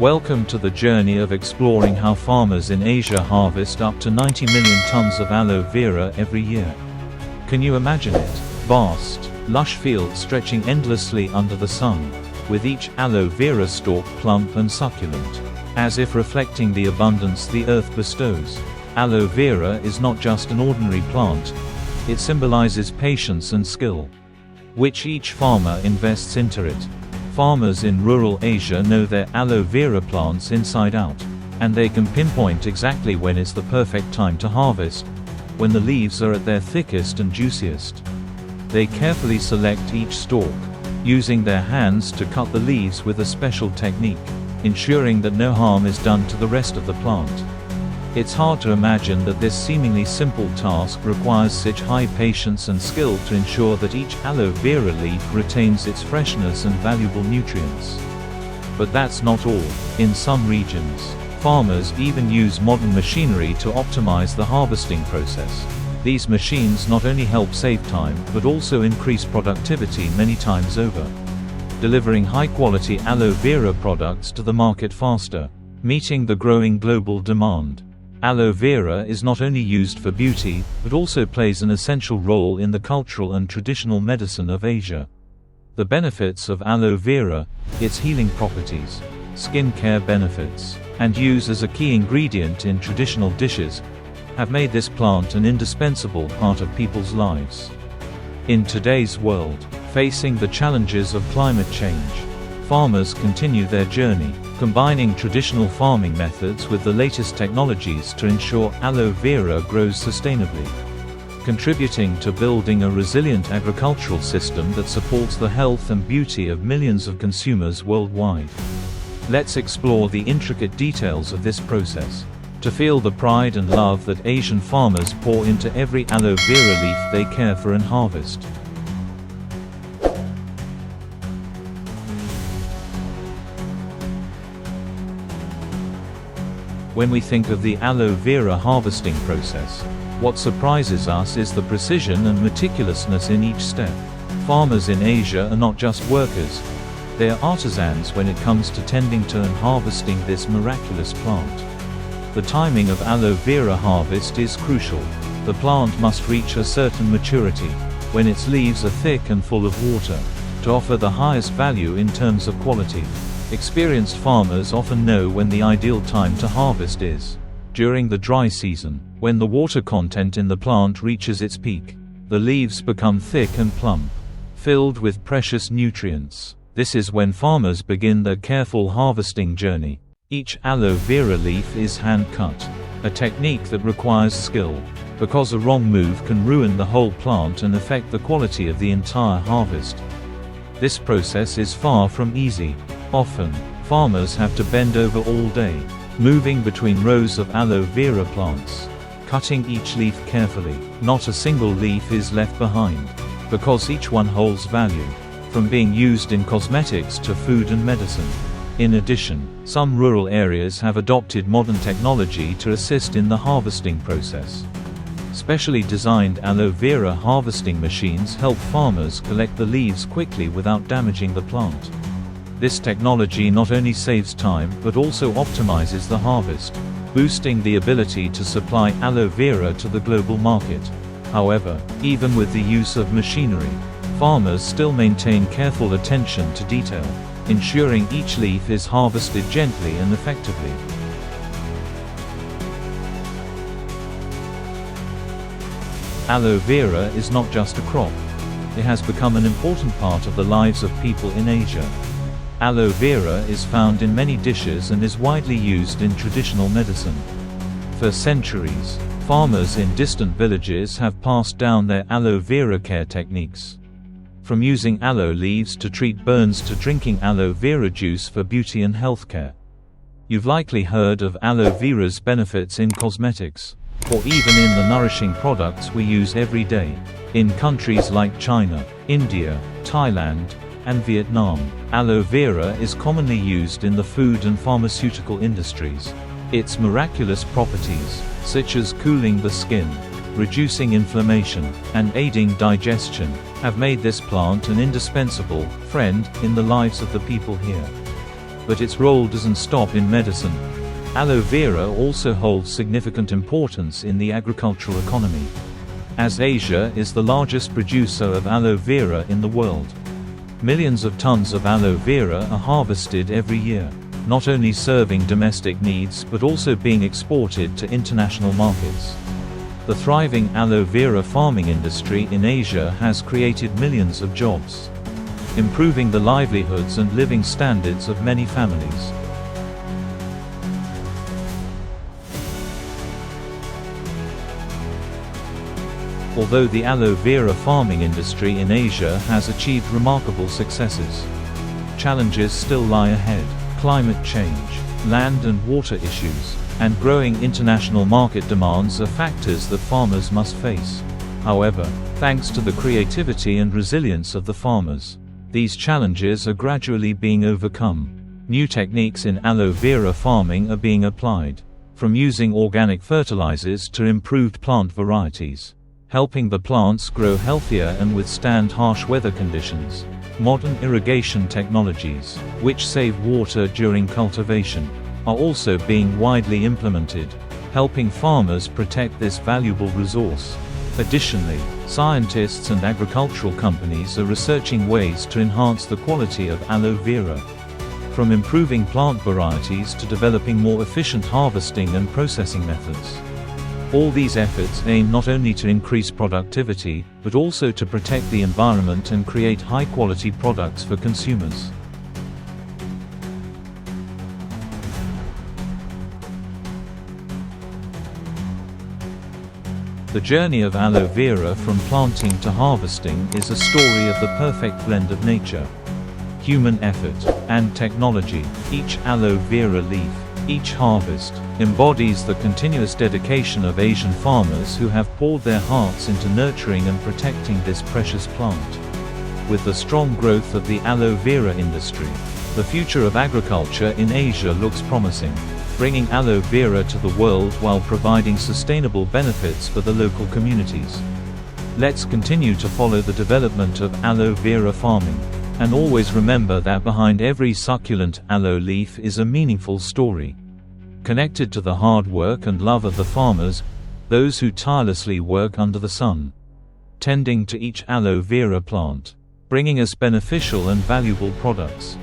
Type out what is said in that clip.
Welcome to the journey of exploring how farmers in Asia harvest up to 90 million tons of aloe vera every year. Can you imagine it? Vast, lush fields stretching endlessly under the sun, with each aloe vera stalk plump and succulent, as if reflecting the abundance the earth bestows. Aloe vera is not just an ordinary plant, it symbolizes patience and skill, which each farmer invests into it. Farmers in rural Asia know their aloe vera plants inside out, and they can pinpoint exactly when it's the perfect time to harvest, when the leaves are at their thickest and juiciest. They carefully select each stalk, using their hands to cut the leaves with a special technique, ensuring that no harm is done to the rest of the plant. It's hard to imagine that this seemingly simple task requires such high patience and skill to ensure that each aloe vera leaf retains its freshness and valuable nutrients. But that's not all. In some regions, farmers even use modern machinery to optimize the harvesting process. These machines not only help save time, but also increase productivity many times over, delivering high-quality aloe vera products to the market faster, meeting the growing global demand. Aloe vera is not only used for beauty, but also plays an essential role in the cultural and traditional medicine of Asia. The benefits of aloe vera, its healing properties, skin care benefits, and use as a key ingredient in traditional dishes, have made this plant an indispensable part of people's lives. In today's world, facing the challenges of climate change, farmers continue their journey, combining traditional farming methods with the latest technologies to ensure aloe vera grows sustainably, contributing to building a resilient agricultural system that supports the health and beauty of millions of consumers worldwide. Let's explore the intricate details of this process, to feel the pride and love that Asian farmers pour into every aloe vera leaf they care for and harvest. When we think of the aloe vera harvesting process, what surprises us is the precision and meticulousness in each step. Farmers in Asia are not just workers, they are artisans when it comes to tending to and harvesting this miraculous plant. The timing of aloe vera harvest is crucial. The plant must reach a certain maturity, when its leaves are thick and full of water, to offer the highest value in terms of quality. Experienced farmers often know when the ideal time to harvest is. During the dry season, when the water content in the plant reaches its peak, the leaves become thick and plump, filled with precious nutrients. This is when farmers begin their careful harvesting journey. Each aloe vera leaf is hand-cut, a technique that requires skill, because a wrong move can ruin the whole plant and affect the quality of the entire harvest. This process is far from easy. Often, farmers have to bend over all day, moving between rows of aloe vera plants, cutting each leaf carefully. Not a single leaf is left behind, because each one holds value, from being used in cosmetics to food and medicine. In addition, some rural areas have adopted modern technology to assist in the harvesting process. Specially designed aloe vera harvesting machines help farmers collect the leaves quickly without damaging the plant. This technology not only saves time but also optimizes the harvest, boosting the ability to supply aloe vera to the global market. However, even with the use of machinery, farmers still maintain careful attention to detail, ensuring each leaf is harvested gently and effectively. Aloe vera is not just a crop. It has become an important part of the lives of people in Asia. Aloe vera is found in many dishes and is widely used in traditional medicine. For centuries, farmers in distant villages have passed down their aloe vera care techniques. From using aloe leaves to treat burns to drinking aloe vera juice for beauty and healthcare. You've likely heard of aloe vera's benefits in cosmetics, or even in the nourishing products we use every day. In countries like China, India, Thailand, and Vietnam, aloe vera is commonly used in the food and pharmaceutical industries. Its miraculous properties, such as cooling the skin, reducing inflammation, and aiding digestion, have made this plant an indispensable friend in the lives of the people here. But its role doesn't stop in medicine. Aloe vera also holds significant importance in the agricultural economy, as Asia is the largest producer of aloe vera in the world. Millions of tons of aloe vera are harvested every year, not only serving domestic needs but also being exported to international markets. The thriving aloe vera farming industry in Asia has created millions of jobs, improving the livelihoods and living standards of many families. Although the aloe vera farming industry in Asia has achieved remarkable successes, challenges still lie ahead. Climate change, land and water issues, and growing international market demands are factors that farmers must face. However, thanks to the creativity and resilience of the farmers, these challenges are gradually being overcome. New techniques in aloe vera farming are being applied, from using organic fertilizers to improved plant varieties, helping the plants grow healthier and withstand harsh weather conditions. Modern irrigation technologies, which save water during cultivation, are also being widely implemented, helping farmers protect this valuable resource. Additionally, scientists and agricultural companies are researching ways to enhance the quality of aloe vera, from improving plant varieties to developing more efficient harvesting and processing methods. All these efforts aim not only to increase productivity, but also to protect the environment and create high-quality products for consumers. The journey of aloe vera from planting to harvesting is a story of the perfect blend of nature, human effort, and technology. Each aloe vera leaf, each harvest, embodies the continuous dedication of Asian farmers who have poured their hearts into nurturing and protecting this precious plant. With the strong growth of the aloe vera industry, the future of agriculture in Asia looks promising, bringing aloe vera to the world while providing sustainable benefits for the local communities. Let's continue to follow the development of aloe vera farming, and always remember that behind every succulent aloe leaf is a meaningful story, connected to the hard work and love of the farmers, those who tirelessly work under the sun, tending to each aloe vera plant, bringing us beneficial and valuable products.